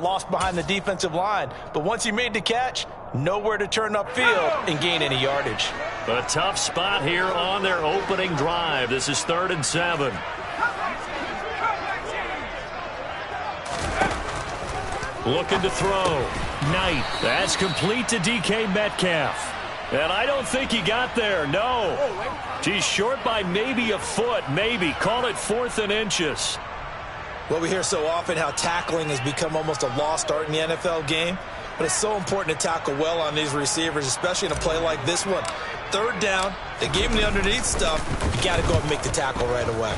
got lost behind the defensive line. But once he made the catch, nowhere to turn upfield and gain any yardage. A tough spot here on their opening drive. This is 3rd and 7. Looking to throw. Knight. That's complete to DK Metcalf. And I don't think he got there. No. He's short by maybe a foot. Maybe. Call it 4th and inches. Well, we hear so often how tackling has become almost a lost art in the NFL game. But it's so important to tackle well on these receivers, especially in a play like this one. 3rd down. They gave him the underneath stuff. You got to go and make the tackle right away.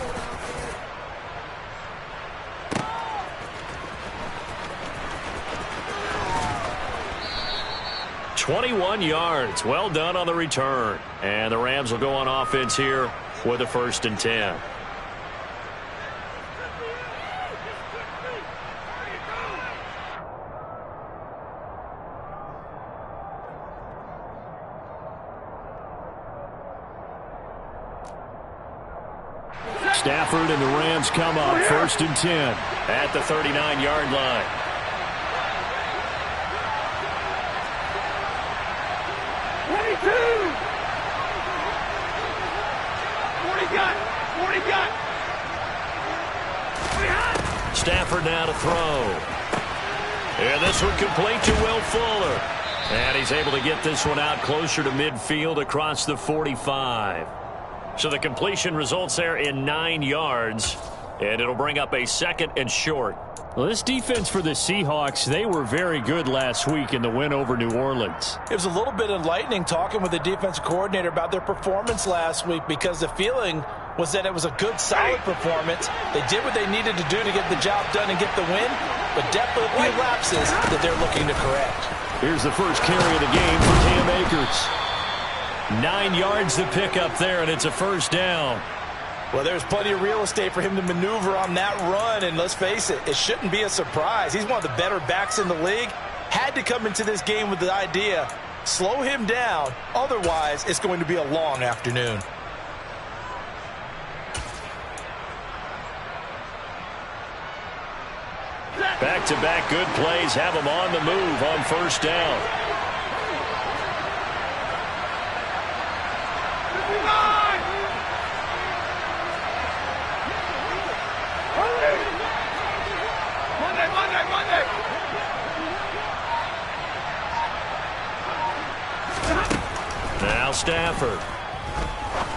"21 yards. Well done on the return. And the Rams will go on offense here with a 1st and 10. Stafford and the Rams come up 1st and 10 at the 39-yard line. Stafford now to throw. And this one complete to Will Fuller. And he's able to get this one out closer to midfield across the 45. So the completion results there in 9 yards. And it'll bring up a 2nd and short. Well, this defense for the Seahawks, they were very good last week in the win over New Orleans. It was a little bit enlightening talking with the defensive coordinator about their performance last week, because the feeling was that it was a good, solid performance. They did what they needed to do to get the job done and get the win, but definitely a few lapses that they're looking to correct. Here's the first carry of the game for Cam Akers. 9 yards to pick up there, and it's a 1st down. Well, there's plenty of real estate for him to maneuver on that run, and let's face it, it shouldn't be a surprise. He's one of the better backs in the league. Had to come into this game with the idea, slow him down, otherwise it's going to be a long afternoon. Back-to-back good plays have him on the move on 1st down. Now Stafford.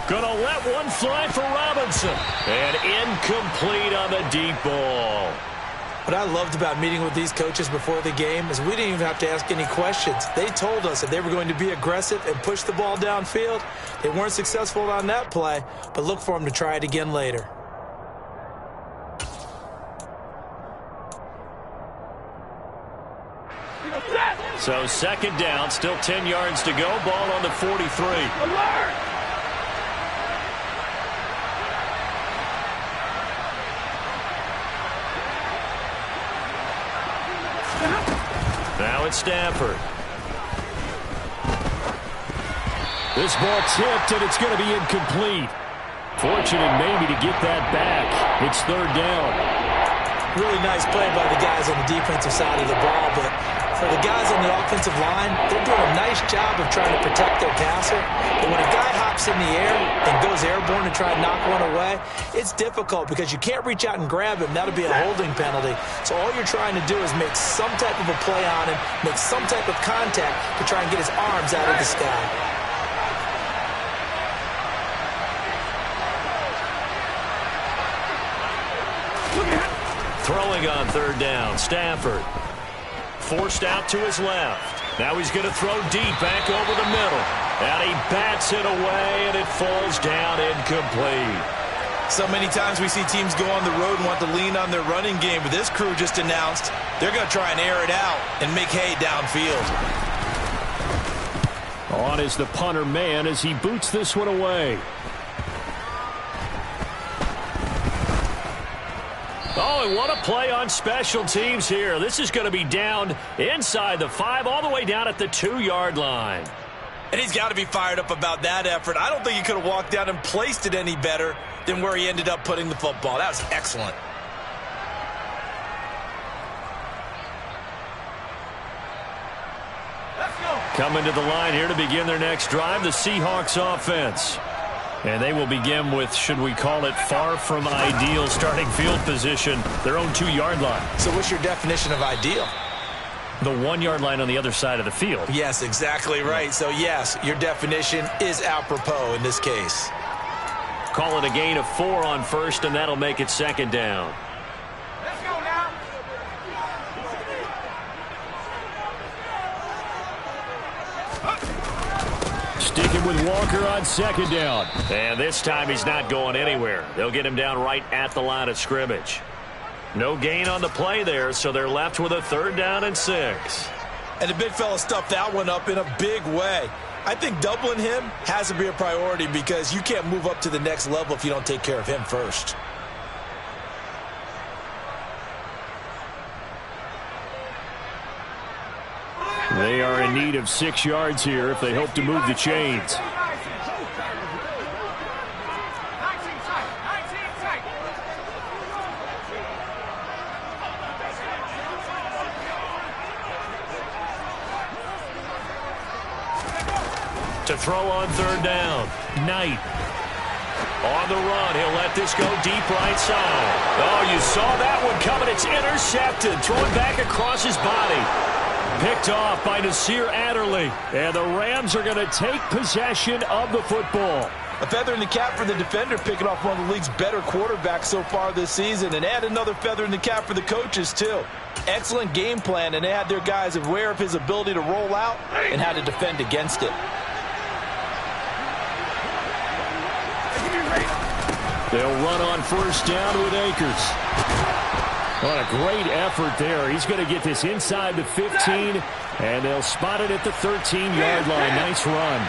Gonna let one fly for Robinson. And incomplete on the deep ball. What I loved about meeting with these coaches before the game is we didn't even have to ask any questions. They told us that they were going to be aggressive and push the ball downfield. They weren't successful on that play, but look for them to try it again later. So 2nd down, still 10 yards to go. Ball on the 43. Alert! Now it's Stafford. This ball tipped, and it's going to be incomplete. Fortunate maybe to get that back. It's 3rd down. Really nice play by the guys on the defensive side of the ball, but for the guys on the offensive line, they're doing a nice job of trying to protect their passer. But when a guy hops in the air and goes airborne to try and knock one away, it's difficult because you can't reach out and grab him. That'll be a holding penalty. So all you're trying to do is make some type of a play on him, make some type of contact to try and get his arms out of the sky. Throwing on 3rd down, Stafford. Forced out to his left. Now he's going to throw deep back over the middle. And he bats it away, and it falls down incomplete. So many times we see teams go on the road and want to lean on their running game, but this crew just announced they're going to try and air it out and make hay downfield. On is the punter man as he boots this one away. Oh, and what a play on special teams here. This is going to be down inside the 5, all the way down at the 2-yard line. And he's got to be fired up about that effort. I don't think he could have walked down and placed it any better than where he ended up putting the football. That was excellent. Coming to the line here to begin their next drive, the Seahawks offense. And they will begin with, should we call it, far from ideal starting field position, their own 2-yard line. So what's your definition of ideal? The 1-yard line on the other side of the field. Yes, exactly right. So, yes, your definition is apropos in this case. Call it a gain of 4 on first, and that'll make it second down. Let's go now. Sticking with Walker on second down. And this time he's not going anywhere. They'll get him down right at the line of scrimmage. No gain on the play there, so they're left with a 3rd down and 6. And the big fella stuffed that one up in a big way. I think doubling him has to be a priority because you can't move up to the next level if you don't take care of him first. They are in need of 6 yards here if they hope to move the chains. To throw on 3rd down. Knight. On the run. He'll let this go deep right side. Oh, you saw that one coming. It's intercepted. Throwing back across his body. Picked off by Nasir Adderley. And the Rams are going to take possession of the football. A feather in the cap for the defender, picking off one of the league's better quarterbacks so far this season. And add another feather in the cap for the coaches, too. Excellent game plan, and they had their guys aware of his ability to roll out and how to defend against it. They'll run on 1st down with Akers. What a great effort there. He's going to get this inside the 15, and they'll spot it at the 13-yard line. Nice run.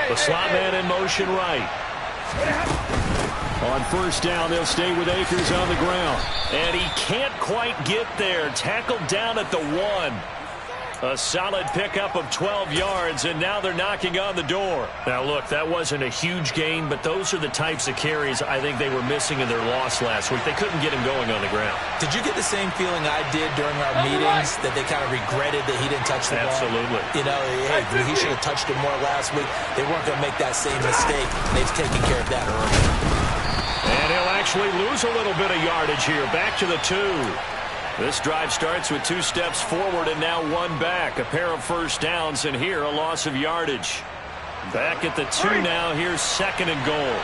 The slot man in motion right. On 1st down, they'll stay with Akers on the ground. And he can't quite get there. Tackled down at the 1. A solid pickup of 12 yards, and now they're knocking on the door. Now, look, that wasn't a huge gain, but those are the types of carries I think they were missing in their loss last week. They couldn't get him going on the ground. Did you get the same feeling I did during our meetings, that they kind of regretted that he didn't touch the ball? Absolutely. You know, hey, he should have touched it more last week. They weren't going to make that same mistake. They've taken care of that early. And he'll actually lose a little bit of yardage here. Back to the 2. This drive starts with 2 steps forward and now 1 back. A pair of 1st downs, and here a loss of yardage. Back at the 2 now. Here's 2nd and goal.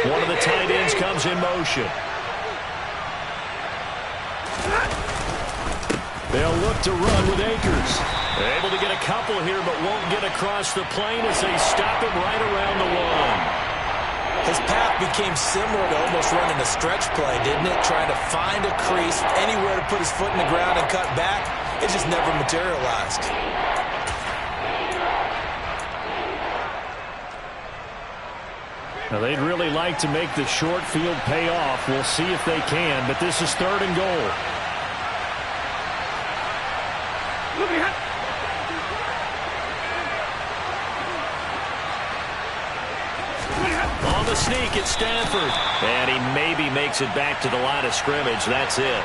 One of the tight ends comes in motion. They'll look to run with Akers. Able to get a couple here, but won't get across the plane as they stop him right around the 1. His path became similar to almost running a stretch play, didn't it? Trying to find a crease, anywhere to put his foot in the ground and cut back. It just never materialized. Now, they'd really like to make the short field pay off. We'll see if they can, but this is 3rd and goal. On the sneak at Stanford. And he maybe makes it back to the line of scrimmage. That's it.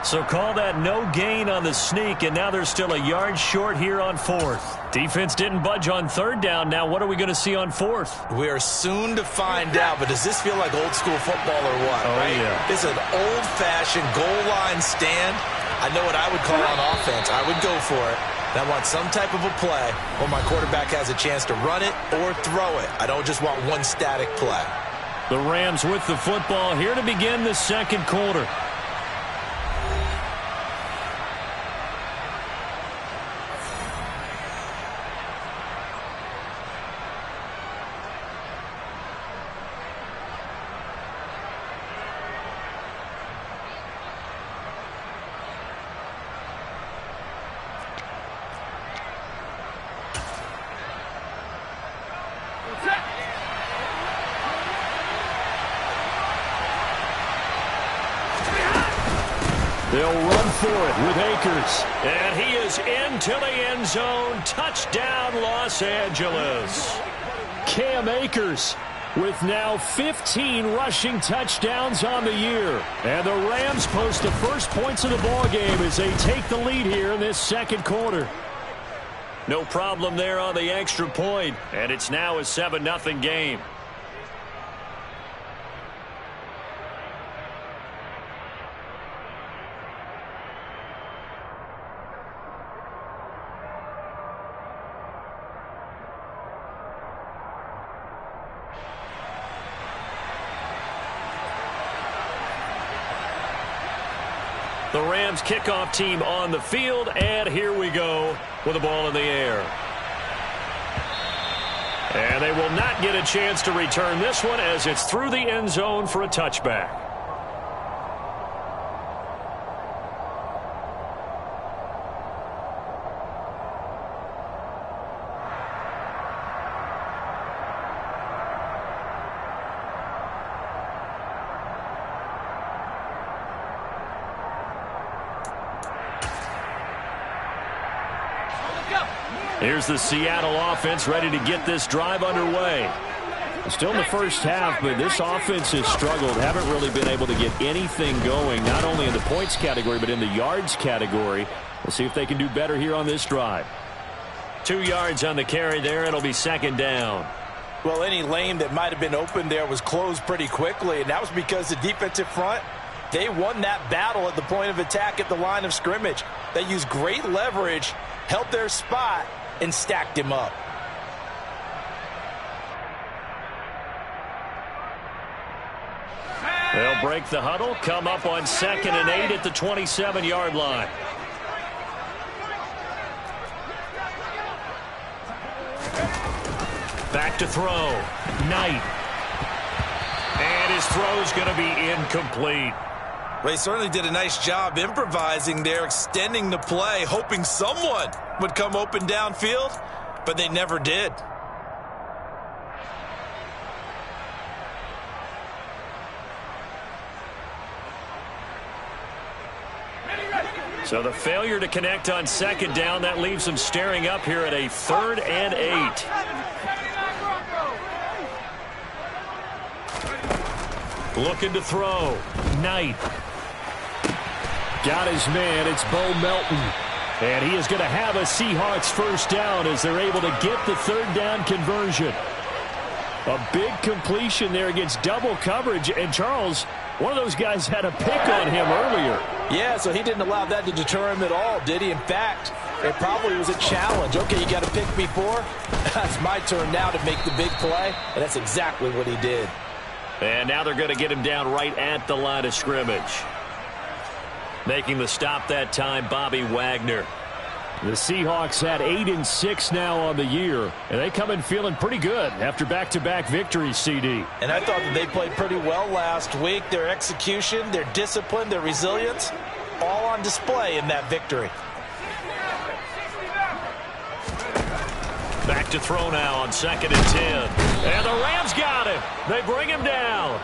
So call that no gain on the sneak, and now they're still a yard short here on 4th. Defense didn't budge on 3rd down. Now what are we going to see on 4th? We are soon to find out, but does this feel like old school football or what? Oh, right? yeah. It's an old-fashioned goal line stand. I know what I would call on offense. I would go for it. And I want some type of a play where my quarterback has a chance to run it or throw it. I don't just want one static play. The Rams with the football here to begin the 2nd quarter. They'll run for it with Akers. And he is into the end zone. Touchdown, Los Angeles. Cam Akers with now 15 rushing touchdowns on the year. And the Rams post the first points of the ballgame as they take the lead here in this second quarter. No problem there on the extra point. And it's now a 7-0 game. The Rams kickoff team on the field, and here we go with the ball in the air. And they will not get a chance to return this one as it's through the end zone for a touchback. Here's the Seattle offense ready to get this drive underway. Still in the first half, but this offense has struggled. Haven't really been able to get anything going, not only in the points category, but in the yards category. We'll see if they can do better here on this drive. 2 yards on the carry there. It'll be second down. Well, any lane that might have been open there was closed pretty quickly, and that was because the defensive front, they won that battle at the point of attack at the line of scrimmage. They used great leverage, held their spot, and stacked him up. They'll break the huddle, come up on 2nd and 8 at the 27-yard line. Back to throw. Knight. And his throw's going to be incomplete. They certainly did a nice job improvising there, extending the play, hoping someone would come open downfield, but they never did. So the failure to connect on 2nd down, that leaves them staring up here at a 3rd and 8. Looking to throw. Knight. Got his man. It's Bo Melton. And he is going to have a Seahawks first down as they're able to get the 3rd down conversion. A big completion there against double coverage. And Charles, one of those guys had a pick on him earlier. Yeah, so he didn't allow that to deter him at all, did he? In fact, it probably was a challenge. Okay, you got a pick before. That's my turn now to make the big play. And that's exactly what he did. And now they're going to get him down right at the line of scrimmage. Making the stop that time, Bobby Wagner. The Seahawks had 8-6 now on the year, and they come in feeling pretty good after back-to-back victories, CD. And I thought that they played pretty well last week. Their execution, their discipline, their resilience, all on display in that victory. Back to throw now on 2nd and 10. And the Rams got him. They bring him down.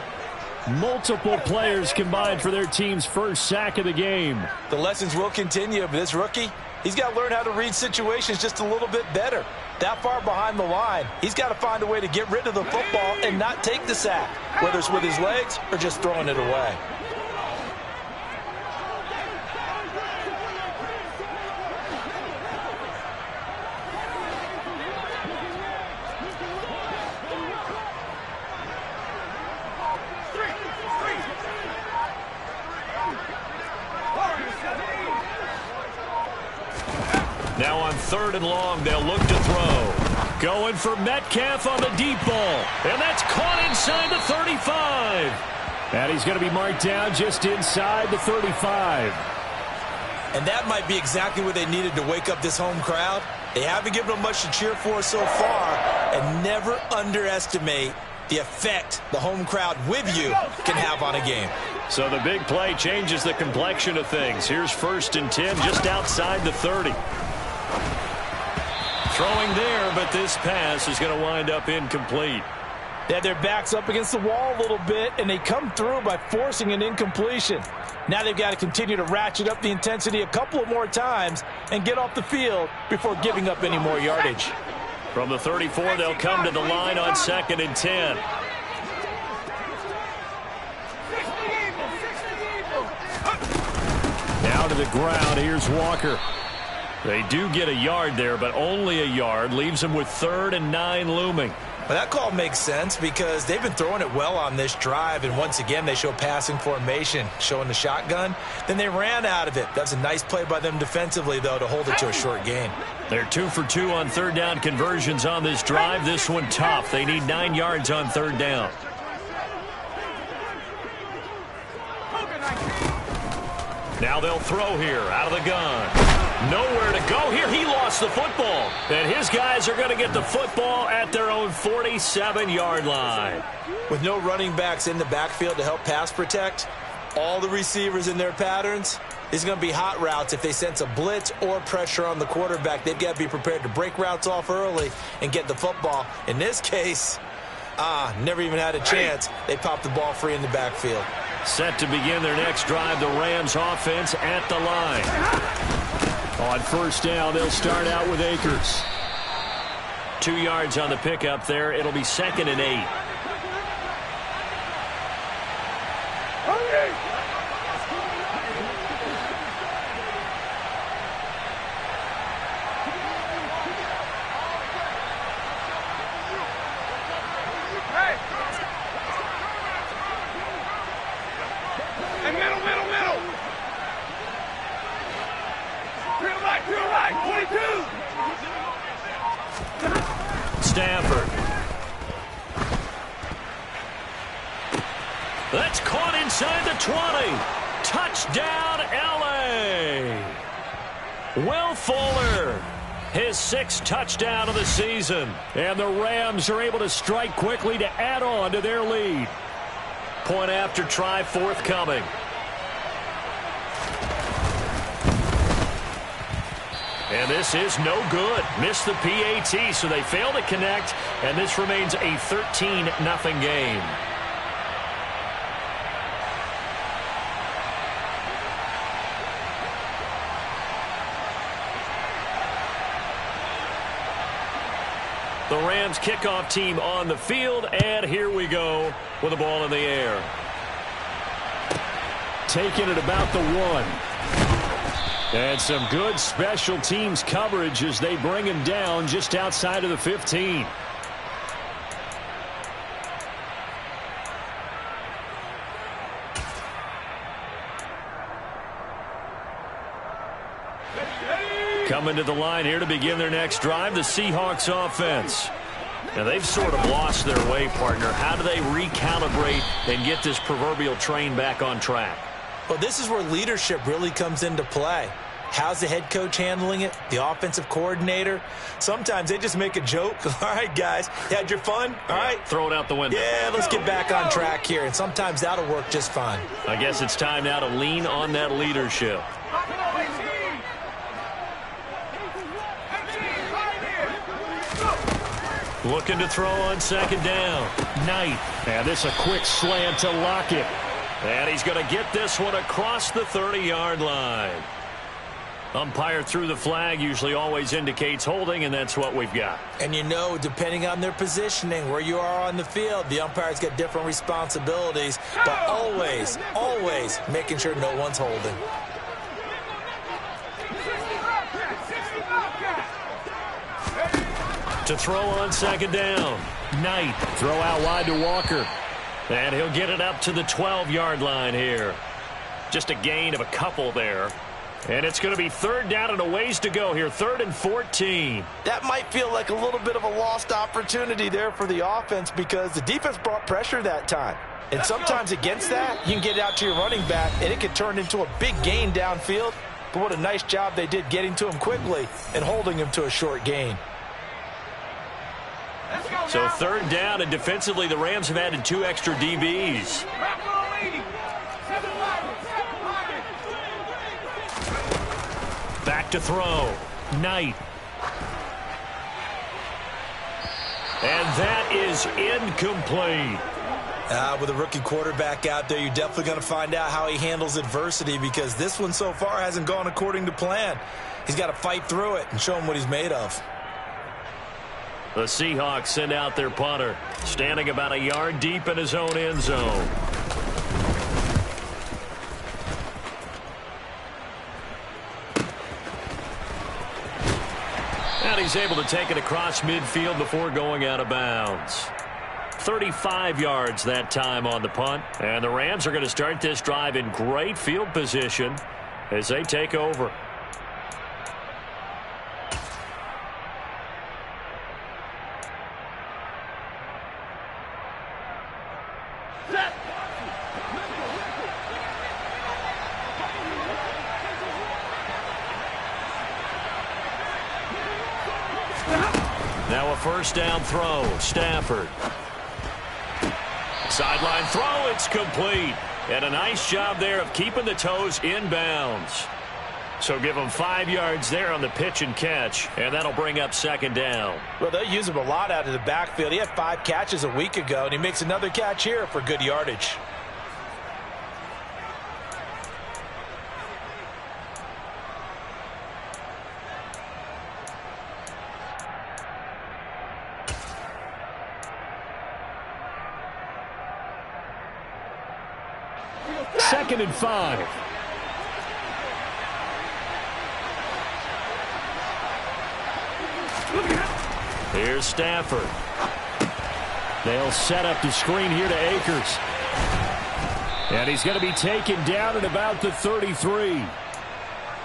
Multiple players combined for their team's first sack of the game. The lessons will continue, but this rookie, he's got to learn how to read situations just a little bit better. That far behind the line, he's got to find a way to get rid of the football and not take the sack, whether it's with his legs or just throwing it away. Now on 3rd and long, they'll look to throw. Going for Metcalf on the deep ball. And that's caught inside the 35. And he's going to be marked down just inside the 35. And that might be exactly what they needed to wake up this home crowd. They haven't given them much to cheer for so far. And never underestimate the effect the home crowd with you can have on a game. So the big play changes the complexion of things. Here's 1st and 10 just outside the 30. Throwing there, but this pass is going to wind up incomplete. They had their backs up against the wall a little bit, and they come through by forcing an incompletion. Now they've got to continue to ratchet up the intensity a couple of more times and get off the field before giving up any more yardage. From the 34, they'll come to the line on 2nd and 10. Now to the ground. Here's Walker. They do get a yard there, but only a yard. Leaves them with 3rd and 9 looming. Well, that call makes sense because they've been throwing it well on this drive, and once again they show passing formation, showing the shotgun. Then they ran out of it. That's a nice play by them defensively, though, to hold it to a short gain. They're 2 for 2 on 3rd down conversions on this drive. This one tough. They need 9 yards on 3rd down. Now they'll throw here out of the gun. Nowhere to go here. He lost the football. And his guys are going to get the football at their own 47-yard line. With no running backs in the backfield to help pass protect, all the receivers in their patterns, it's going to be hot routes if they sense a blitz or pressure on the quarterback. They've got to be prepared to break routes off early and get the football. In this case, never even had a chance. They popped the ball free in the backfield. Set to begin their next drive, the Rams offense at the line. On 1st down, they'll start out with Akers. 2 yards on the pickup there. It'll be 2nd and 8. Stafford. That's caught inside the 20. Touchdown, L.A. Will Fuller, his 6th touchdown of the season. And the Rams are able to strike quickly to add on to their lead. Point after try forthcoming. And this is no good. Missed the PAT, so they fail to connect, and this remains a 13-0 game. The Rams kickoff team on the field, and here we go with the ball in the air. Taking it about the 1. And some good special teams coverage as they bring him down just outside of the 15. Coming to the line here to begin their next drive, the Seahawks offense. Now, they've sort of lost their way, partner. How do they recalibrate and get this proverbial train back on track? Well, this is where leadership really comes into play. How's the head coach handling it? The offensive coordinator? Sometimes they just make a joke. All right, guys, you had your fun? All right. Throw it out the window. Yeah, let's get back on track here. And sometimes that'll work just fine. I guess it's time now to lean on that leadership. Looking to throw on 2nd down. Knight. And this a quick slant to Lockett. And he's going to get this one across the 30-yard line. Umpire threw the flag, usually always indicates holding, and that's what we've got. And you know, depending on their positioning, where you are on the field, the umpires get different responsibilities, but always, always making sure no one's holding. To throw on 2nd down. Knight. Throw out wide to Walker. And he'll get it up to the 12-yard line here. Just a gain of a couple there. And it's going to be 3rd down and a ways to go here. 3rd and 14. That might feel like a little bit of a lost opportunity there for the offense because the defense brought pressure that time. And sometimes against that, you can get out to your running back, and it could turn into a big gain downfield. But what a nice job they did getting to him quickly and holding him to a short gain. So 3rd down, and defensively the Rams have added 2 extra DBs. Back to throw. Knight. And that is incomplete. With a rookie quarterback out there, you're definitely going to find out how he handles adversity, because this one so far hasn't gone according to plan. He's got to fight through it and show him what he's made of. The Seahawks send out their punter, standing about a yard deep in his own end zone. And he's able to take it across midfield before going out of bounds. 35 yards that time on the punt. And the Rams are going to start this drive in great field position as they take over. Now a first down throw. Stafford. Sideline throw, it's complete. And a nice job there of keeping the toes inbounds. So give him 5 yards there on the pitch and catch, and that'll bring up second down. Well, they'll use him a lot out of the backfield. He had 5 catches a week ago, and he makes another catch here for good yardage. Second and 5. Here's Stafford. They'll set up the screen here to Akers. And he's going to be taken down at about the 33.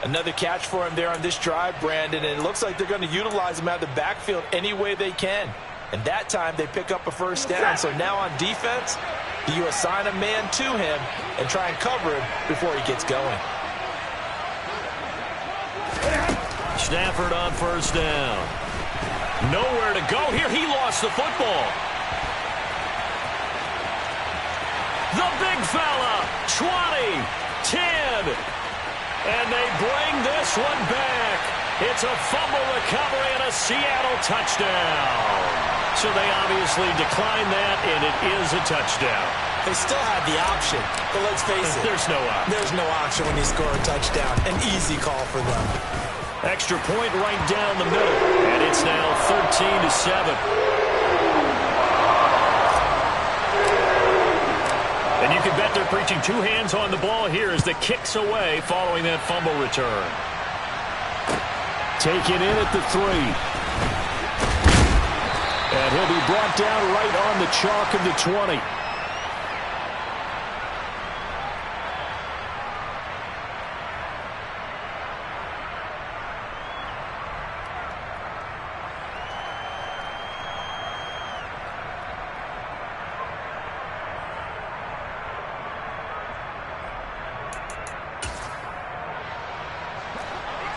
Another catch for him there on this drive, Brandon, and it looks like they're going to utilize him out of the backfield any way they can. And that time they pick up a first down. So now on defense, you assign a man to him and try and cover him before he gets going. Stafford on first down. Nowhere to go here. He lost the football. The big fella. 20, 10. And they bring this one back. It's a fumble recovery and a Seattle touchdown. So they obviously declined that, and it is a touchdown. They still had the option, but let's face it. There's no option. There's no option when you score a touchdown. An easy call for them. Extra point right down the middle, and it's now 13-7. And you can bet they're preaching 2 hands on the ball here as the kick's away following that fumble return. Taken in at the 3. And he'll be brought down right on the chalk of the 20.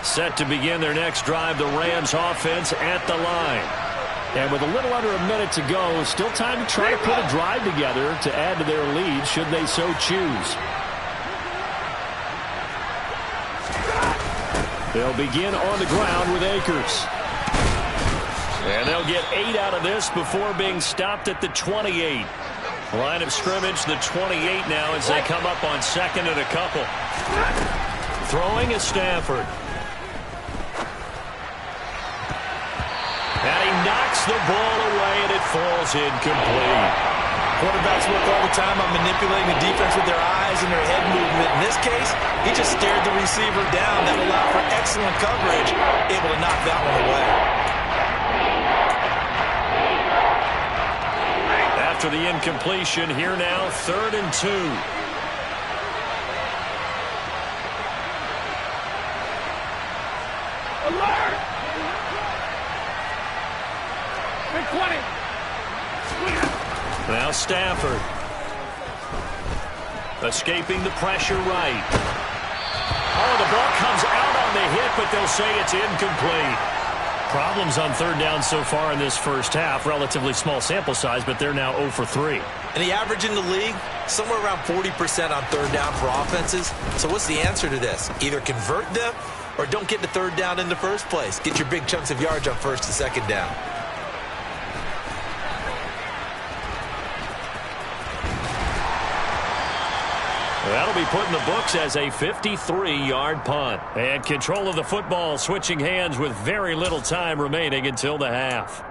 Set to begin their next drive, the Rams offense at the line. And with a little under a minute to go, still time to try to put a drive together to add to their lead should they so choose. They'll begin on the ground with Akers. And they'll get 8 out of this before being stopped at the 28. Line of scrimmage, the 28 now as they come up on second and a couple. Throwing is Stafford. And he knocks the ball away, and it falls incomplete. Quarterbacks work all the time on manipulating the defense with their eyes and their head movement. In this case, he just stared the receiver down. That allowed for excellent coverage, able to knock that one away. After the incompletion, here now, 3rd and 2. Alert! Big 20. Now Stafford. Escaping the pressure right. Oh, the ball comes out on the hit, but they'll say it's incomplete. Problems on 3rd down so far in this first half. Relatively small sample size, but they're now 0 for 3. And the average in the league, somewhere around 40% on 3rd down for offenses. So what's the answer to this? Either convert them or don't get the 3rd down in the first place. Get your big chunks of yards on 1st and 2nd down. That'll be put in the books as a 53-yard punt. And control of the football switching hands with very little time remaining until the half.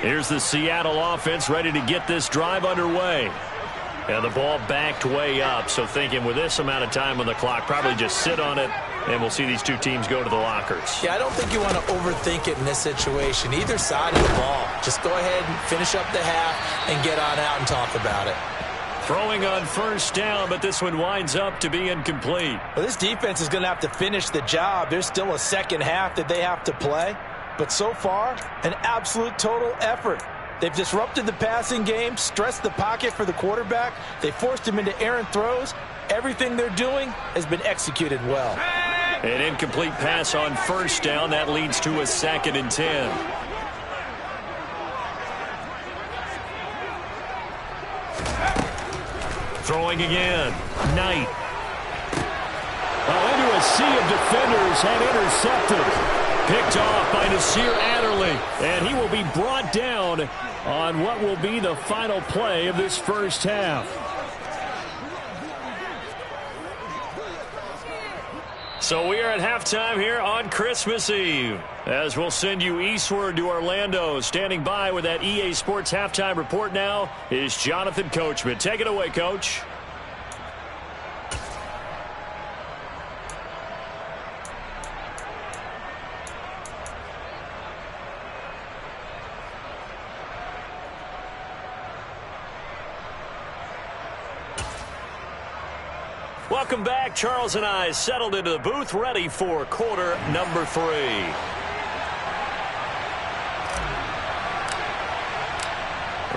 Here's the Seattle offense ready to get this drive underway. And the ball backed way up, so thinking with this amount of time on the clock, probably just sit on it, and we'll see these two teams go to the lockers. Yeah, I don't think you want to overthink it in this situation. Either side of the ball. Just go ahead and finish up the half and get on out and talk about it. Throwing on first down, but this one winds up to be incomplete. Well, this defense is going to have to finish the job. There's still a second half that they have to play. But so far, an absolute total effort. They've disrupted the passing game, stressed the pocket for the quarterback. They forced him into errant throws. Everything they're doing has been executed well. An incomplete pass on first down. That leads to a 2nd and 10. Throwing again. Knight. Into a sea of defenders and intercepted. Picked off by Nasir Adderley, and he will be brought down on what will be the final play of this first half. So we are at halftime here on Christmas Eve, as we'll send you eastward to Orlando. Standing by with that EA Sports halftime report now is Jonathan Coachman. Take it away, Coach. Welcome back. Charles and I settled into the booth, ready for quarter number 3.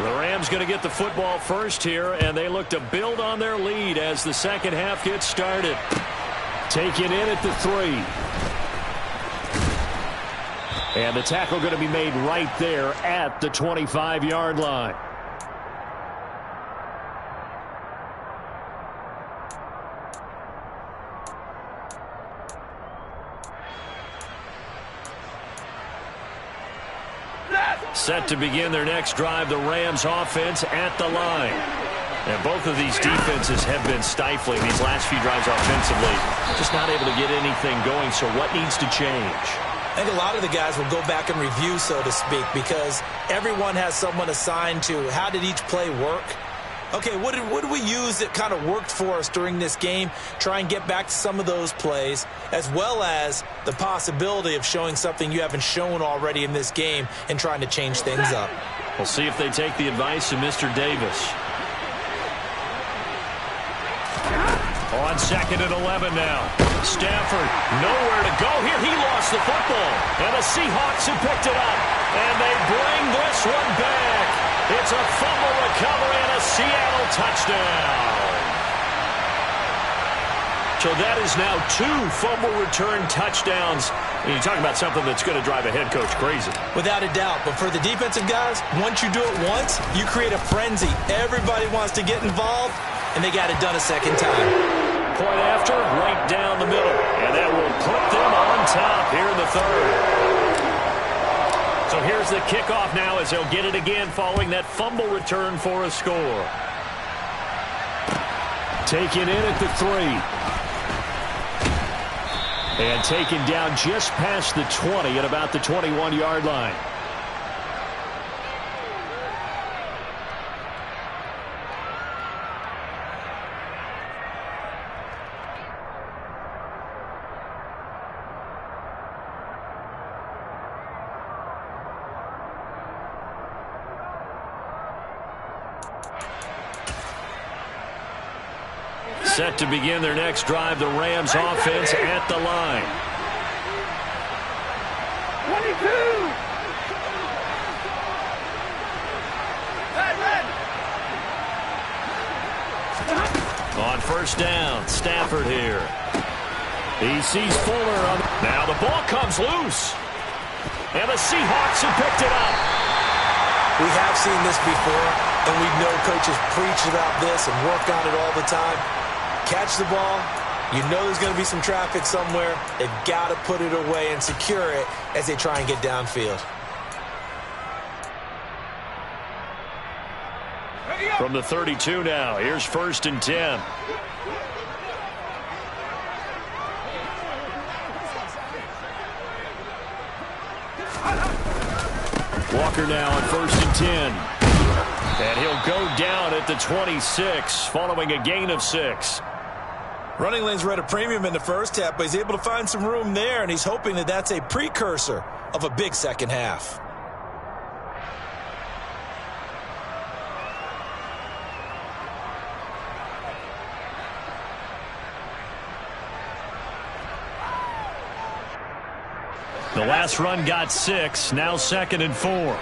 The Rams going to get the football first here, and they look to build on their lead as the second half gets started. Taken in at the 3. And the tackle going to be made right there at the 25-yard line. Set to begin their next drive, the Rams offense at the line. And both of these defenses have been stifling these last few drives offensively. Just not able to get anything going, so what needs to change? I think a lot of the guys will go back and review, so to speak, because everyone has someone assigned to how did each play work. Okay, what did we use that kind of worked for us during this game? Try and get back to some of those plays, as well as the possibility of showing something you haven't shown already in this game and trying to change things up. We'll see if they take the advice of Mr. Davis. On 2nd and 11 now. Stafford nowhere to go here. He lost the football. And the Seahawks have picked it up. And they bring this one back. It's a fumble recovery and a Seattle touchdown. So that is now 2 fumble return touchdowns. And you talk about something that's going to drive a head coach crazy. Without a doubt. But for the defensive guys, once you do it once, you create a frenzy. Everybody wants to get involved, and they got it done a second time. Point after, right down the middle. And that will put them on top here in the 3rd. So here's the kickoff now as they'll get it again following that fumble return for a score. Taken in at the 3. And taken down just past the 20 at about the 21-yard line. Set to begin their next drive, the Rams offense at the line. 22. On first down, Stafford here. He sees Fuller on. Now the ball comes loose. And the Seahawks have picked it up. We have seen this before, and we know coaches preach about this and work on it all the time. catch the ball. You know there's going to be some traffic somewhere. They've got to put it away and secure it as they try and get downfield. From the 32 now, here's 1st and 10. Walker now on 1st and 10. And he'll go down at the 26 following a gain of 6. Running lanes were at a premium in the first half, but he's able to find some room there, and he's hoping that that's a precursor of a big second half. The last run got 6, now 2nd and 4.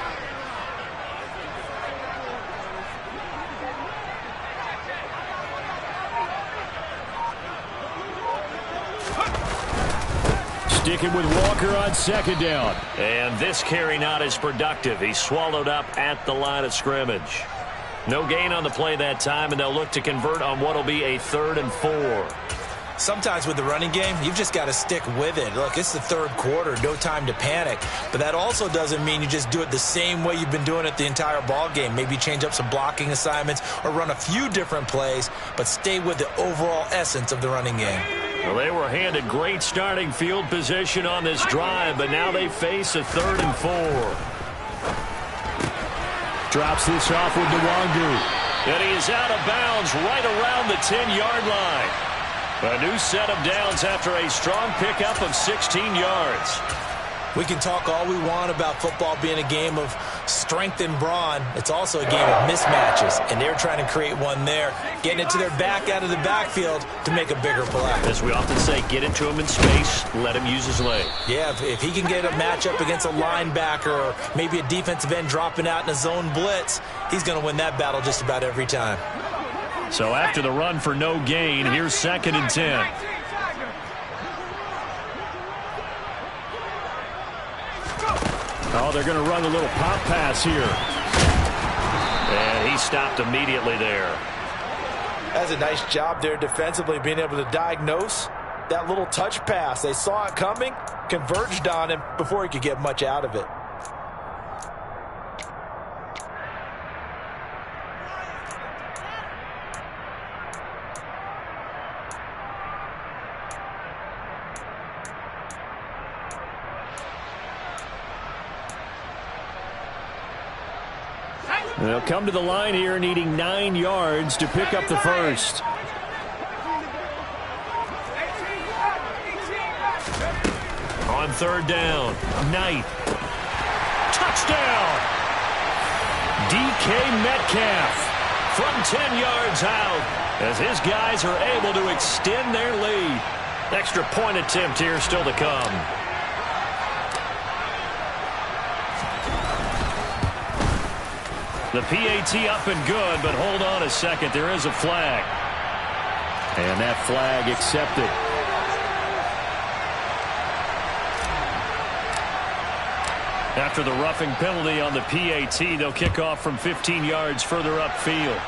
Sticking with Walker on 2nd down. And this carry not as productive. He's swallowed up at the line of scrimmage. No gain on the play that time, and they'll look to convert on what will be a 3rd and 4. Sometimes with the running game, you've just got to stick with it. Look, it's the 3rd quarter, no time to panic. But that also doesn't mean you just do it the same way you've been doing it the entire ball game. Maybe change up some blocking assignments or run a few different plays, but stay with the overall essence of the running game. Well, they were handed great starting field position on this drive, but now they face a 3rd and 4. Drops this off with Nwangu. And he is out of bounds right around the 10-yard line. A new set of downs after a strong pickup of 16 yards. We can talk all we want about football being a game of strength and brawn. It's also a game of mismatches, and they're trying to create one there, getting it to their back out of the backfield to make a bigger play. As we often say, get into him in space, let him use his leg. Yeah, if he can get a matchup against a linebacker or maybe a defensive end dropping out in a zone blitz, he's going to win that battle just about every time. So after the run for no gain, here's 2nd and 10. Oh, they're going to run a little pop pass here. And he stopped immediately there. That's a nice job there defensively, being able to diagnose that little touch pass. They saw it coming, converged on him before he could get much out of it. They'll come to the line here needing 9 yards to pick up the first. On 3rd down, Knight. Touchdown! DK Metcalf from 10 yards out as his guys are able to extend their lead. Extra point attempt here still to come. The PAT up and good, but hold on a second. There is a flag. And that flag accepted. After the roughing penalty on the PAT, they'll kick off from 15 yards further upfield.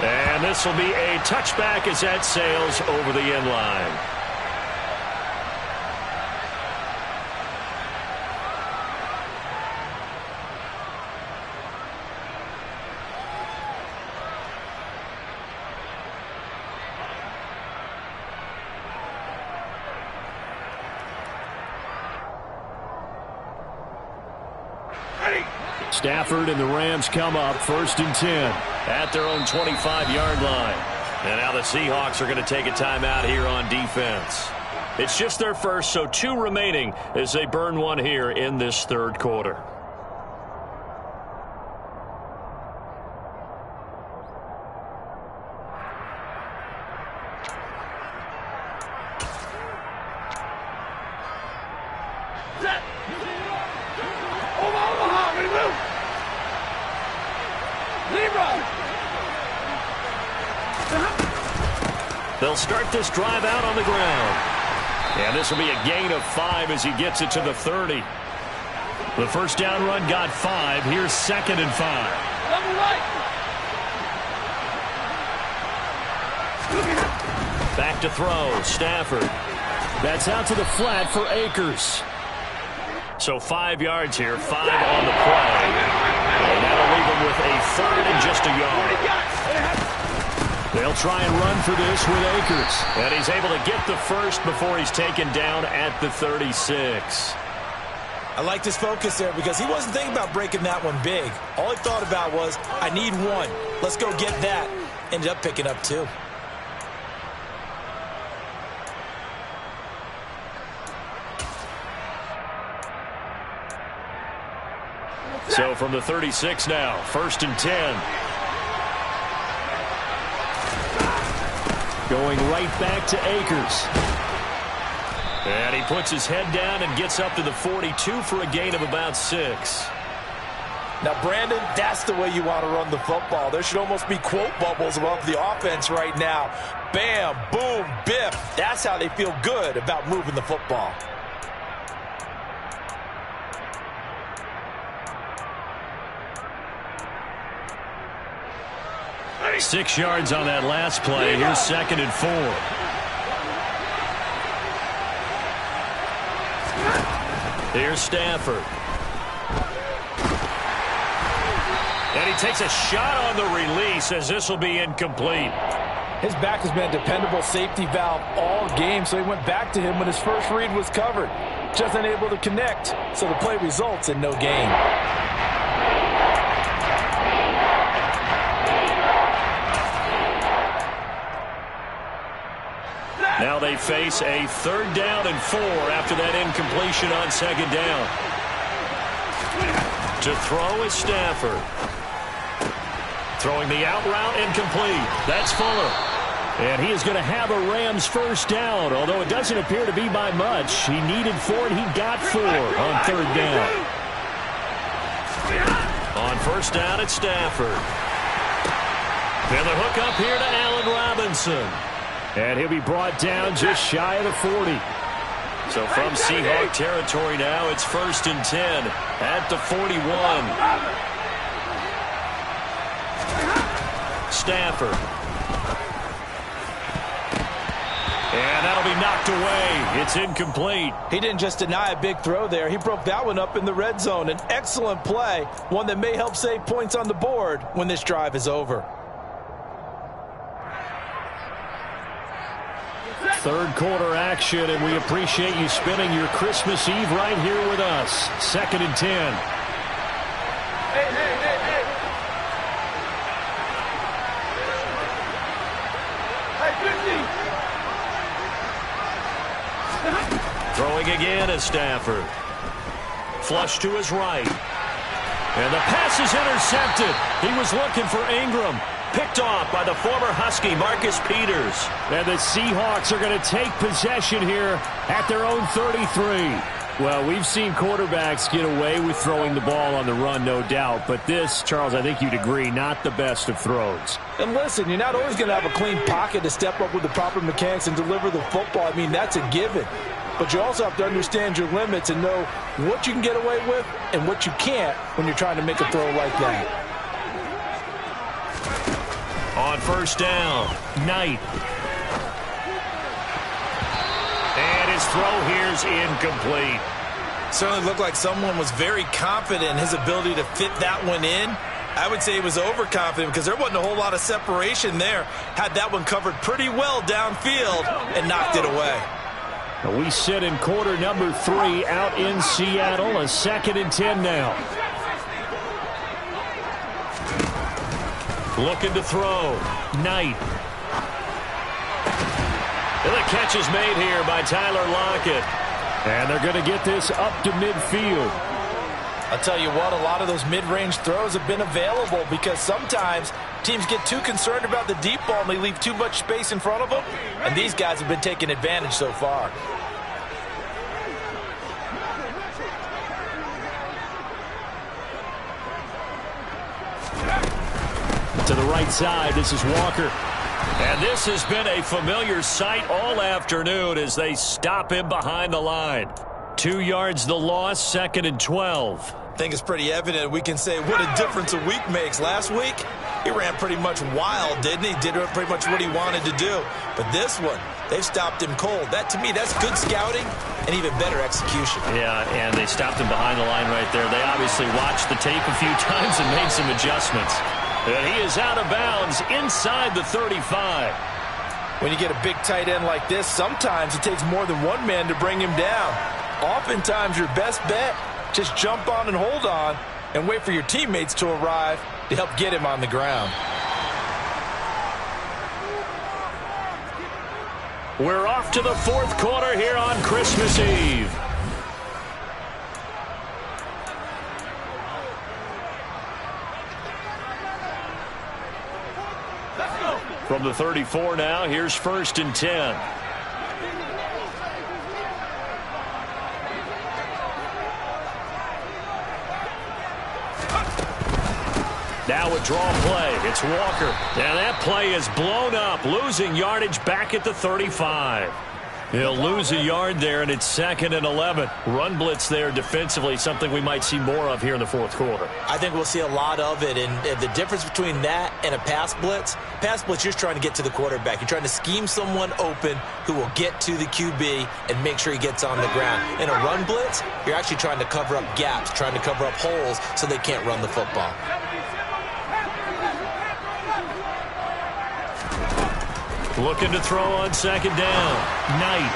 And this will be a touchback as that sails over the end line. Stafford and the Rams come up 1st and 10 at their own 25-yard line. And now the Seahawks are going to take a timeout here on defense. It's just their first, so 2 remaining as they burn one here in this 3rd quarter. They'll start this drive out on the ground. And this will be a gain of 5 as he gets it to the 30. The first down run got 5. Here's 2nd and 5. Back to throw, Stafford. That's out to the flat for Akers. So 5 yards here, 5 on the play. And that'll leave him with a 3rd and just a yard. They'll try and run for this with Akers. And he's able to get the first before he's taken down at the 36. I like this focus there because he wasn't thinking about breaking that one big. All he thought about was, I need one. Let's go get that. Ended up picking up 2. So from the 36 now, 1st and 10. Going right back to Akers. And he puts his head down and gets up to the 42 for a gain of about 6. Now, Brandon, that's the way you want to run the football. There should almost be quote bubbles above the offense right now. Bam, boom, biff. That's how they feel good about moving the football. 6 yards on that last play. Here's 2nd and 4. Here's Stafford. And he takes a shot on the release as this will be incomplete. His back has been a dependable safety valve all game, so he went back to him when his first read was covered. Just unable to connect, so the play results in no gain. Now they face a 3rd down and 4 after that incompletion on 2nd down. To throw is Stafford. Throwing the out route incomplete. That's Fuller. And he is going to have a Rams 1st down, although it doesn't appear to be by much. He needed 4 and he got 4 on 3rd down. On 1st down, it's Stafford. And the hook up here to Allen Robinson. And he'll be brought down just shy of the 40. So from Seahawk territory now, it's 1st and 10 at the 41. Stafford. And that'll be knocked away. It's incomplete. He didn't just deny a big throw there. He broke that one up in the red zone. An excellent play, one that may help save points on the board when this drive is over. 3rd quarter action, and we appreciate you spending your Christmas Eve right here with us. 2nd and 10. Throwing again is Stafford. Flush to his right. And the pass is intercepted. He was looking for Ingram. Picked off by the former Husky, Marcus Peters. And the Seahawks are going to take possession here at their own 33. Well, we've seen quarterbacks get away with throwing the ball on the run, no doubt. But this, Charles, I think you'd agree, not the best of throws. And listen, you're not always going to have a clean pocket to step up with the proper mechanics and deliver the football. I mean, that's a given. But you also have to understand your limits and know what you can get away with and what you can't when you're trying to make a throw like that. On 1st down, Knight. And his throw here's incomplete. Certainly looked like someone was very confident in his ability to fit that one in. I would say he was overconfident because there wasn't a whole lot of separation there. Had that one covered pretty well downfield and knocked it away. We sit in quarter number 3 out in Seattle. A 2nd and 10 now. Looking to throw. Knight. And the catch is made here by Tyler Lockett. And they're going to get this up to midfield. I'll tell you what, a lot of those mid-range throws have been available because sometimes teams get too concerned about the deep ball and they leave too much space in front of them. And these guys have been taking advantage so far. To the right side, this is Walker. And this has been a familiar sight all afternoon as they stop him behind the line. 2 yards the loss, 2nd and 12. I think it's pretty evident we can say what a difference a week makes. Last week, He ran pretty much wild, didn't he? Did pretty much what he wanted to do. But this one, they've stopped him cold. That, to me, that's good scouting and even better execution. Yeah, and they stopped him behind the line right there. They obviously watched the tape a few times and made some adjustments. And he is out of bounds inside the 35. When you get a big tight end like this, sometimes it takes more than one man to bring him down. Oftentimes, your best bet, just jump on and hold on and wait for your teammates to arrive to help get him on the ground. We're off to the fourth quarter here on Christmas Eve. From the 34 now, here's 1st and 10. Now a draw play. It's Walker. And that play is blown up, losing yardage back at the 35. He'll lose a yard there, and it's 2nd and 11. Run blitz there defensively, something we might see more of here in the fourth quarter. I think we'll see a lot of it, and the difference between that and a pass blitz, you're just trying to get to the quarterback. You're trying to scheme someone open who will get to the QB and make sure he gets on the ground. In a run blitz, you're actually trying to cover up gaps, trying to cover up holes so they can't run the football. Looking to throw on 2nd down. Knight.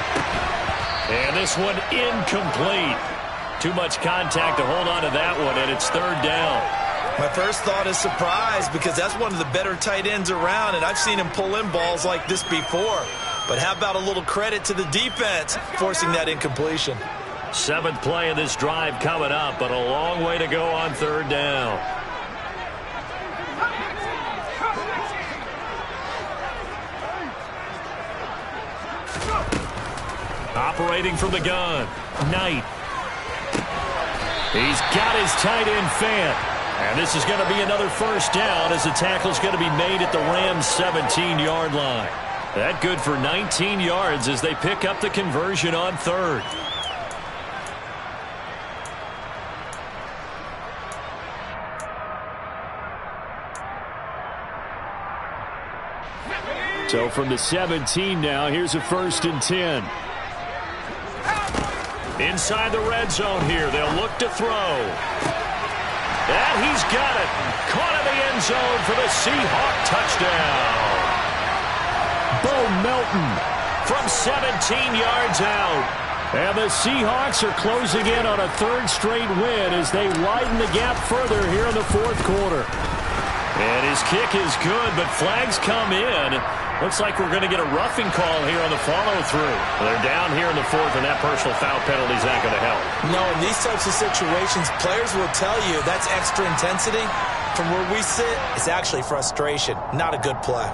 And this one incomplete. Too much contact to hold on to that one, and it's 3rd down. My first thought is surprise, because that's one of the better tight ends around, and I've seen him pull in balls like this before. But how about a little credit to the defense forcing that incompletion? 7th play of this drive coming up, but a long way to go on 3rd down. Operating from the gun, Knight. He's got his tight end Fant. And this is going to be another 1st down as the tackle's going to be made at the Rams' 17-yard line. That good for 19 yards as they pick up the conversion on 3rd. So from the 17 now, here's a 1st and 10. Inside the red zone here, they'll look to throw. And he's got it. Caught in the end zone for the Seahawk touchdown. Bo Melton from 17 yards out. And the Seahawks are closing in on a 3rd straight win as they widen the gap further here in the 4th quarter. And his kick is good, but flags come in. Looks like we're going to get a roughing call here on the follow-through. They're down here in the 4th, and that personal foul penalty is not going to help. No, in these types of situations, players will tell you that's extra intensity. From where we sit, it's actually frustration, not a good play.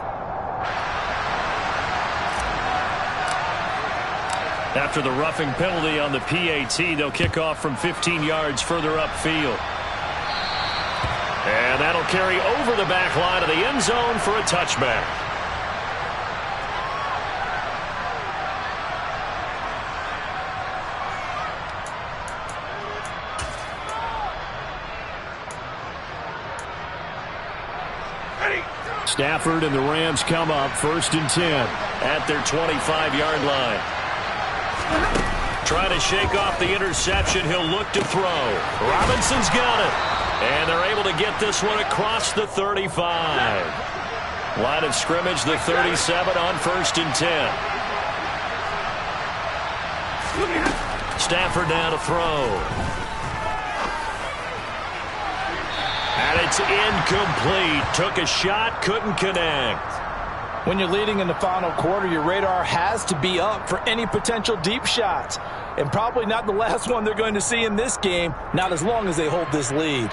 After the roughing penalty on the PAT, they'll kick off from 15 yards further upfield. And that'll carry over the back line of the end zone for a touchback. Stafford and the Rams come up 1st and 10 at their 25-yard line. Trying to shake off the interception. He'll look to throw. Robinson's got it. And they're able to get this one across the 35. Line of scrimmage, the 37 on 1st and 10. Stafford now to throw. And it's incomplete. Took a shot, couldn't connect. When you're leading in the final quarter, your radar has to be up for any potential deep shots. And probably not the last one they're going to see in this game, not as long as they hold this lead.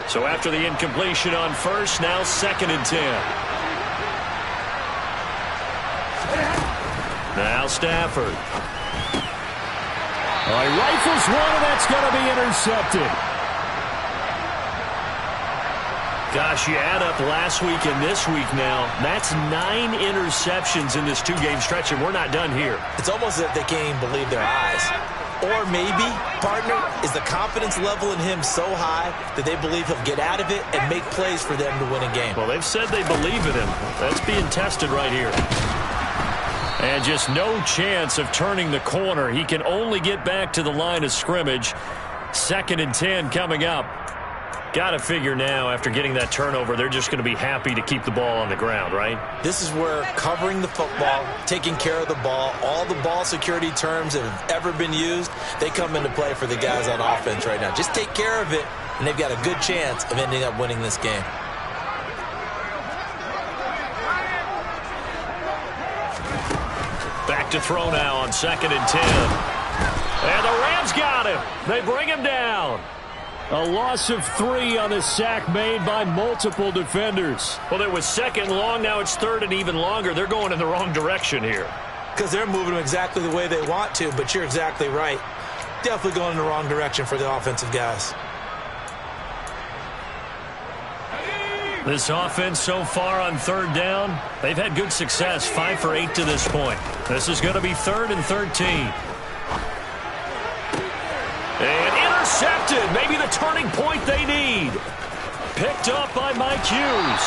So after the incompletion on 1st, now 2nd and 10. Now Stafford. He rifles one, and that's going to be intercepted. Gosh, you add up last week and this week now. That's 9 interceptions in this 2-game stretch, and we're not done here. It's almost as if they can't even believe their eyes. Or maybe, partner, is the confidence level in him so high that they believe he'll get out of it and make plays for them to win a game. Well, they've said they believe in him. That's being tested right here. And just no chance of turning the corner. He can only get back to the line of scrimmage. 2nd and 10 coming up. Got to figure now, after getting that turnover, they're just going to be happy to keep the ball on the ground, right? This is where covering the football, taking care of the ball, all the ball security terms that have ever been used, they come into play for the guys on offense right now. Just take care of it, and they've got a good chance of ending up winning this game. Back to throw now on 2nd and 10. And the Rams got him. They bring him down. A loss of 3 on the sack made by multiple defenders. Well, it was 2nd long. Now it's 3rd and even longer. They're going in the wrong direction here. Because they're moving them exactly the way they want to, but you're exactly right. Definitely going in the wrong direction for the offensive guys. This offense so far on 3rd down, they've had good success, 5 for 8 to this point. This is going to be 3rd and 13. And intercepted. Maybe the turning point they need. Picked up by Mike Hughes.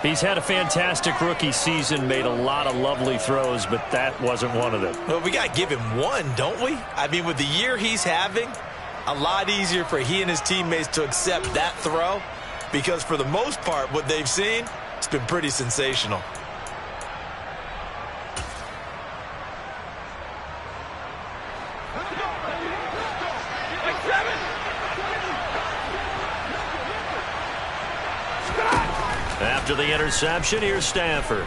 He's had a fantastic rookie season, made a lot of lovely throws, but that wasn't one of them. Well, we got to give him one, don't we? I mean, with the year he's having, a lot easier for he and his teammates to accept that throw, because for the most part, what they've seen, it's been pretty sensational. After the interception, here's Stafford.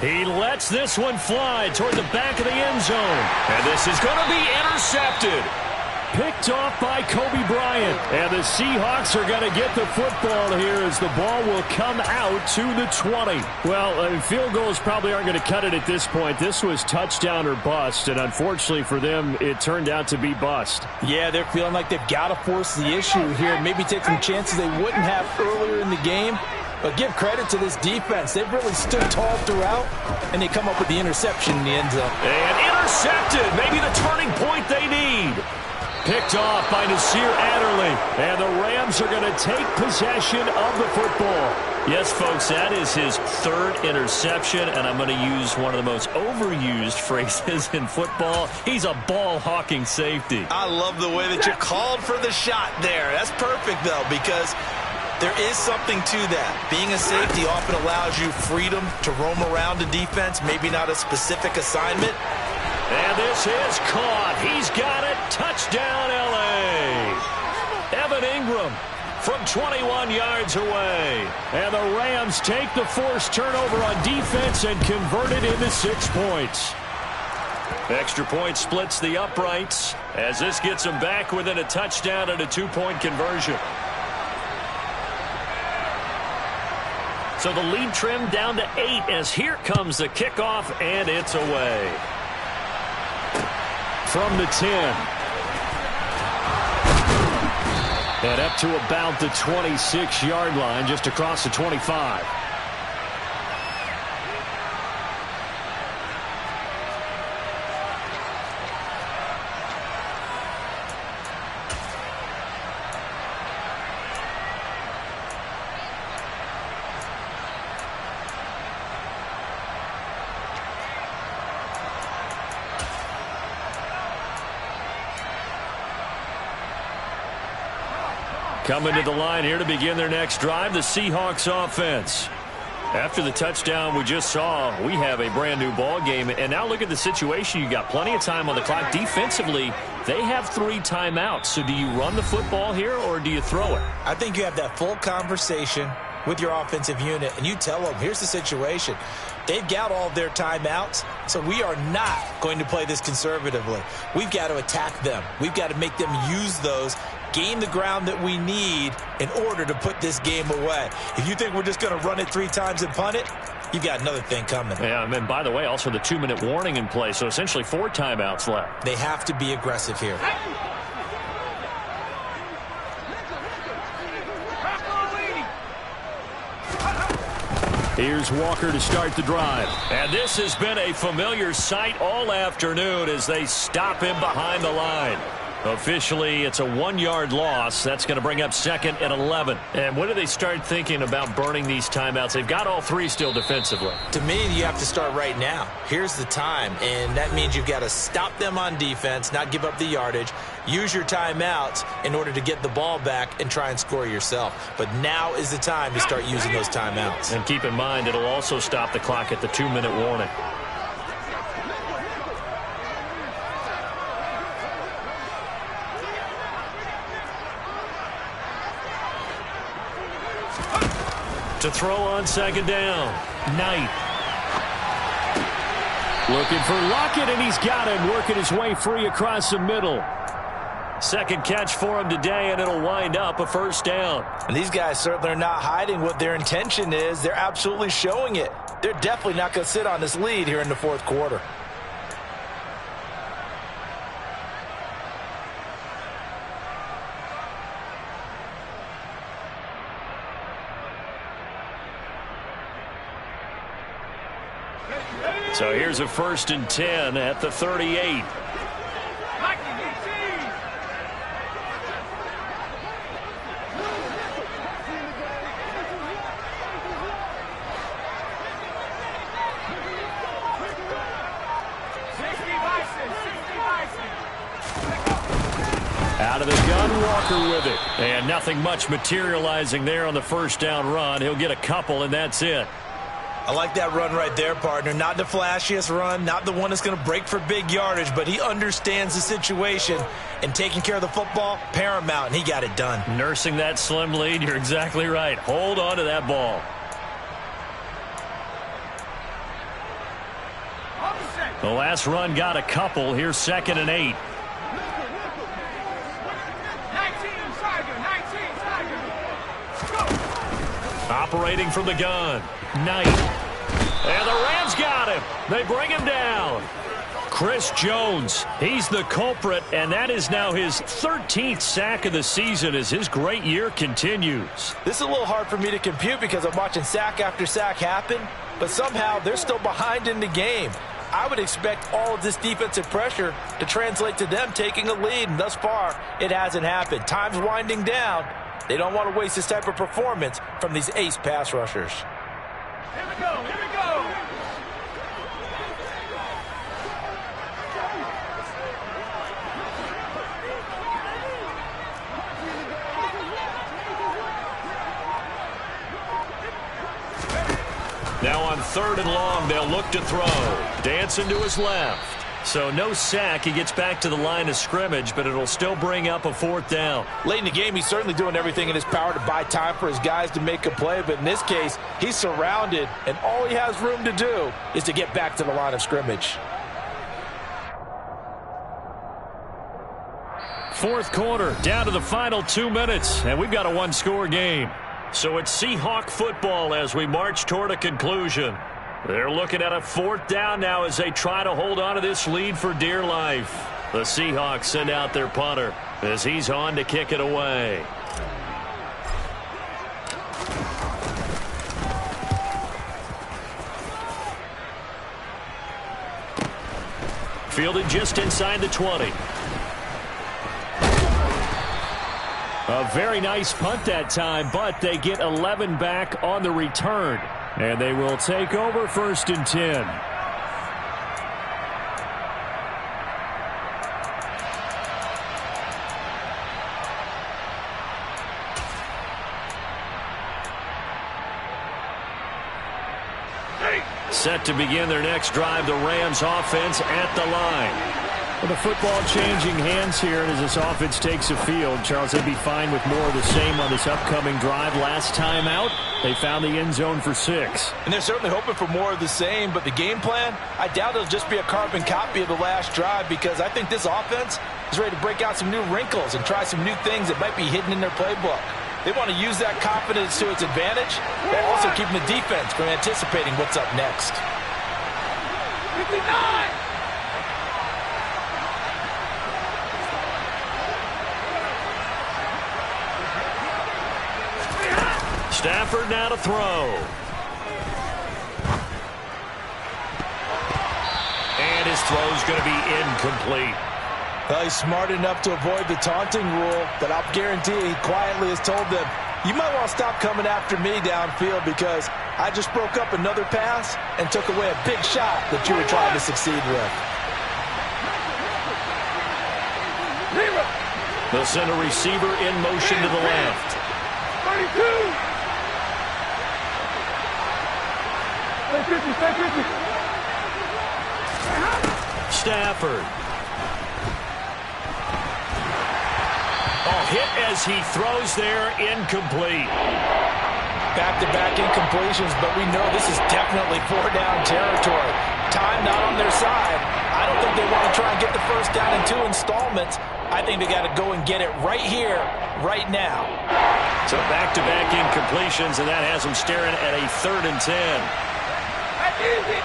He lets this one fly toward the back of the end zone. And this is going to be intercepted. Picked off by Kobe Bryant. And the Seahawks are going to get the football here as the ball will come out to the 20. Well, field goals probably aren't going to cut it at this point. This was touchdown or bust, and unfortunately for them, it turned out to be bust. Yeah, they're feeling like they've got to force the issue here. Maybe take some chances they wouldn't have earlier in the game. But give credit to this defense. They've really stood tall throughout, and they come up with the interception in the end zone. And intercepted. Maybe the turning point they need. Picked off by Nasir Adderley. And the Rams are going to take possession of the football. Yes, folks, that is his 3rd interception, and I'm going to use one of the most overused phrases in football. He's a ball-hawking safety. I love the way that you called for the shot there. That's perfect, though, because there is something to that. Being a safety often allows you freedom to roam around a defense, maybe not a specific assignment. And this is caught. He's got it. Touchdown, L.A. Evan Ingram from 21 yards away. And the Rams take the forced turnover on defense and convert it into 6 points. Extra point splits the uprights as this gets them back within a touchdown and a 2-point conversion. So the lead trimmed down to 8 as here comes the kickoff, and it's away. From the 10. And up to about the 26-yard line, just across the 25. Coming to the line here to begin their next drive, the Seahawks offense. After the touchdown we just saw, we have a brand new ball game. And now look at the situation. You got plenty of time on the clock. Defensively, they have 3 timeouts. So do you run the football here or do you throw it? I think you have that full conversation with your offensive unit, and you tell them, here's the situation. They've got all of their timeouts, so we are not going to play this conservatively. We've got to attack them. We've got to make them use those, gain the ground that we need in order to put this game away. If you think we're just going to run it 3 times and punt it, you've got another thing coming. Yeah, and by the way, also the 2-minute warning in play, so essentially 4 timeouts left. They have to be aggressive here. Here's Walker to start the drive. And this has been a familiar sight all afternoon as they stop him behind the line. Officially, it's a 1-yard loss. That's going to bring up 2nd and 11. And when do they start thinking about burning these timeouts? They've got all 3 still defensively. To me, you have to start right now. Here's the time, and that means you've got to stop them on defense, not give up the yardage, use your timeouts in order to get the ball back and try and score yourself. But now is the time to start using those timeouts. And keep in mind, it'll also stop the clock at the 2-minute warning. To throw on 2nd down. Knight. Looking for Lockett, and he's got him, working his way free across the middle. 2nd catch for him today, and it'll wind up a 1st down. And these guys certainly are not hiding what their intention is. They're absolutely showing it. They're definitely not going to sit on this lead here in the 4th quarter. So here's a 1st and 10 at the 38. Out of the gun, Walker with it. And nothing much materializing there on the 1st down run. He'll get a couple, and that's it. I like that run right there, partner. Not the flashiest run, not the one that's going to break for big yardage, but he understands the situation, and taking care of the football, paramount, and he got it done. Nursing that slim lead, you're exactly right. Hold on to that ball. The last run got a couple. Here's 2nd and 8. 19, Tiger. Operating from the gun. Knight. And the Rams got him. They bring him down. Chris Jones, he's the culprit, and that is now his 13th sack of the season as his great year continues. This is a little hard for me to compute because I'm watching sack after sack happen, but somehow they're still behind in the game. I would expect all of this defensive pressure to translate to them taking a lead, and thus far, it hasn't happened. Time's winding down. They don't want to waste this type of performance from these ace pass rushers. Here we go, here we go. Now on 3rd and long, they'll look to throw. Dancing to his left. So no sack. He gets back to the line of scrimmage, but it'll still bring up a 4th down. Late in the game, he's certainly doing everything in his power to buy time for his guys to make a play, but in this case, he's surrounded, and all he has room to do is to get back to the line of scrimmage. 4th quarter, down to the final 2 minutes, and we've got a 1-score game. So it's Seahawk football as we march toward a conclusion. They're looking at a 4th down now as they try to hold on to this lead for dear life. The Seahawks send out their punter as he's on to kick it away. Fielded just inside the 20. A very nice punt that time, but they get 11 back on the return. And they will take over 1st and 10. Set to begin their next drive, the Rams offense at the line. Well, the football changing hands here as this offense takes the field. Charles, they'd be fine with more of the same on this upcoming drive. Last time out, they found the end zone for 6. And they're certainly hoping for more of the same, but the game plan, I doubt it'll just be a carbon copy of the last drive because I think this offense is ready to break out some new wrinkles and try some new things that might be hidden in their playbook. They want to use that confidence to its advantage, while also keeping the defense from anticipating what's up next. 59! Stafford now to throw. throw's going to be incomplete. Well, he's smart enough to avoid the taunting rule, but I'll guarantee he quietly has told them, you might want to stop coming after me downfield because I just broke up another pass and took away a big shot that you were trying to succeed with. They'll send a receiver in motion to the left. 32. Stay 50. Stafford. Hit as he throws there, incomplete. Back-to-back incompletions, but we know this is definitely 4-down territory. Time not on their side. I don't think they want to try and get the first down in 2 installments. I think they got to go and get it right here, right now. So back-to-back incompletions, and that has them staring at a 3rd and 10. Easy.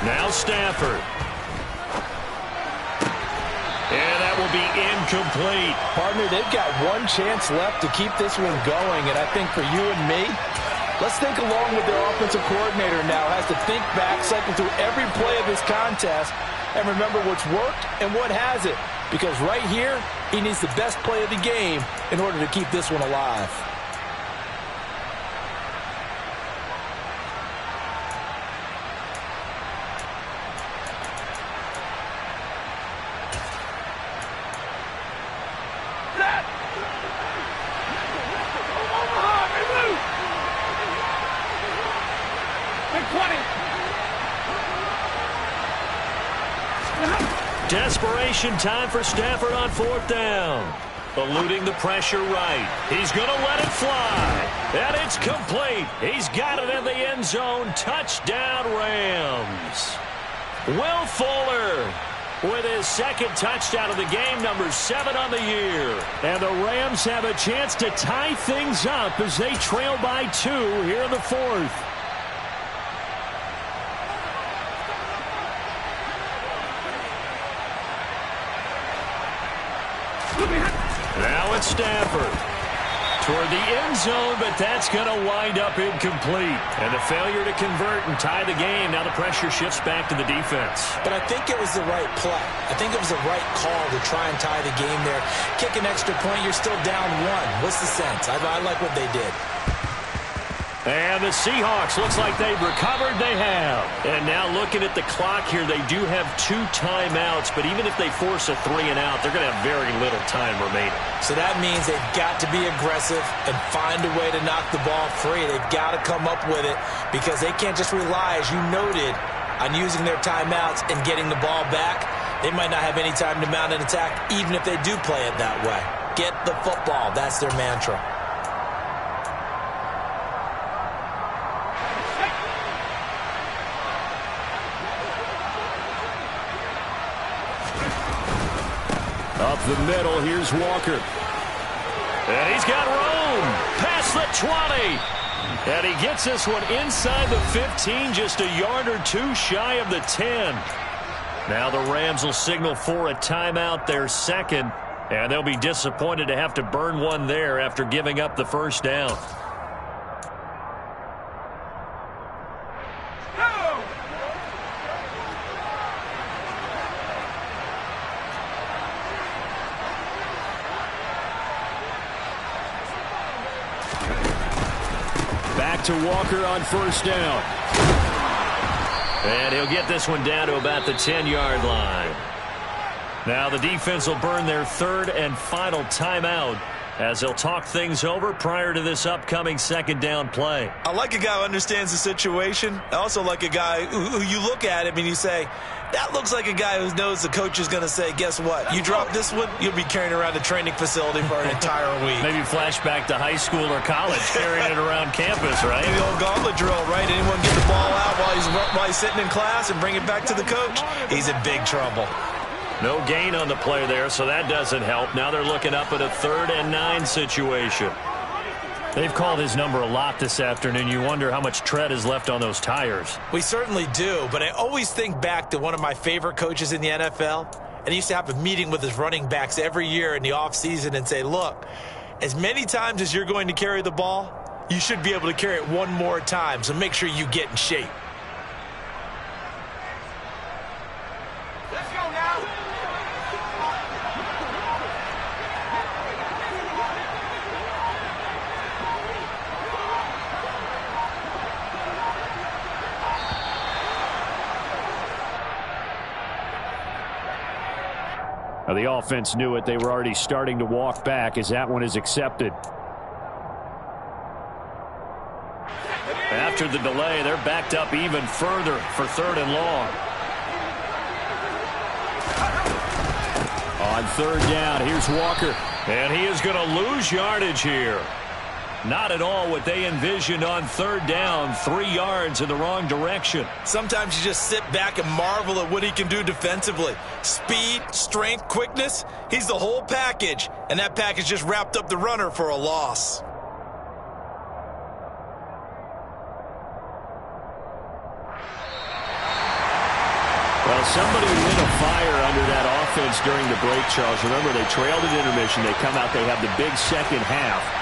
Now Stafford. And that will be incomplete. Partner, they've got one chance left to keep this one going, and I think for you and me, let's think along with their offensive coordinator now. Has to think back, cycle through every play of this contest, and remember what's worked and what hasn't. Because right here, he needs the best play of the game in order to keep this one alive. Desperation time for Stafford on 4th down. Eluding the pressure right. He's going to let it fly. And it's complete. He's got it in the end zone. Touchdown, Rams. Will Fuller with his 2nd touchdown of the game, number 7 on the year. And the Rams have a chance to tie things up as they trail by 2 here in the 4th. Now it's Stafford. Toward the end zone, but that's going to wind up incomplete. And the failure to convert and tie the game. Now the pressure shifts back to the defense. But I think it was the right play. I think it was the right call to try and tie the game there. Kick an extra point, you're still down 1. What's the sense? I like what they did. And the Seahawks, looks like they've recovered. They have. And now looking at the clock here, they do have 2 timeouts, but even if they force a 3 and out, they're going to have very little time remaining. So that means they've got to be aggressive and find a way to knock the ball free. They've got to come up with it because they can't just rely, as you noted, on using their timeouts and getting the ball back. They might not have any time to mount an attack, even if they do play it that way. Get the football. That's their mantra. Up the middle, here's Walker. And he's got room. Past the 20. And he gets this one inside the 15, just a yard or 2 shy of the 10. Now the Rams will signal for a timeout, their 2nd. And they'll be disappointed to have to burn one there after giving up the first down. To Walker on 1st down. And he'll get this one down to about the 10-yard line. Now the defense will burn their 3rd and final timeout as they'll talk things over prior to this upcoming 2nd down play. I like a guy who understands the situation. I also like a guy who you look at him and you say, that looks like a guy who knows the coach is going to say, guess what? You drop this one, you'll be carrying around the training facility for an entire week. Maybe flashback to high school or college, carrying it around campus, right? The old gauntlet drill, right? Anyone get the ball out while he's sitting in class and bring it back to the coach? He's in big trouble. No gain on the play there, so that doesn't help. Now they're looking up at a 3rd and 9 situation. They've called his number a lot this afternoon. You wonder how much tread is left on those tires. We certainly do, but I always think back to one of my favorite coaches in the NFL, and he used to have a meeting with his running backs every year in the offseason and say, look, as many times as you're going to carry the ball, you should be able to carry it one more time, so make sure you get in shape. Let's go now. Now, the offense knew it. They were already starting to walk back as that one is accepted. After the delay, they're backed up even further for 3rd and long. On 3rd down, here's Walker. And he is going to lose yardage here. Not at all what they envisioned on 3rd down. 3 yards in the wrong direction. Sometimes you just sit back and marvel at what he can do defensively. Speed, strength, quickness, he's the whole package. And that package just wrapped up the runner for a loss. Well, somebody lit a fire under that offense during the break, Charles. Remember, they trailed at intermission. They come out, they have the big second half.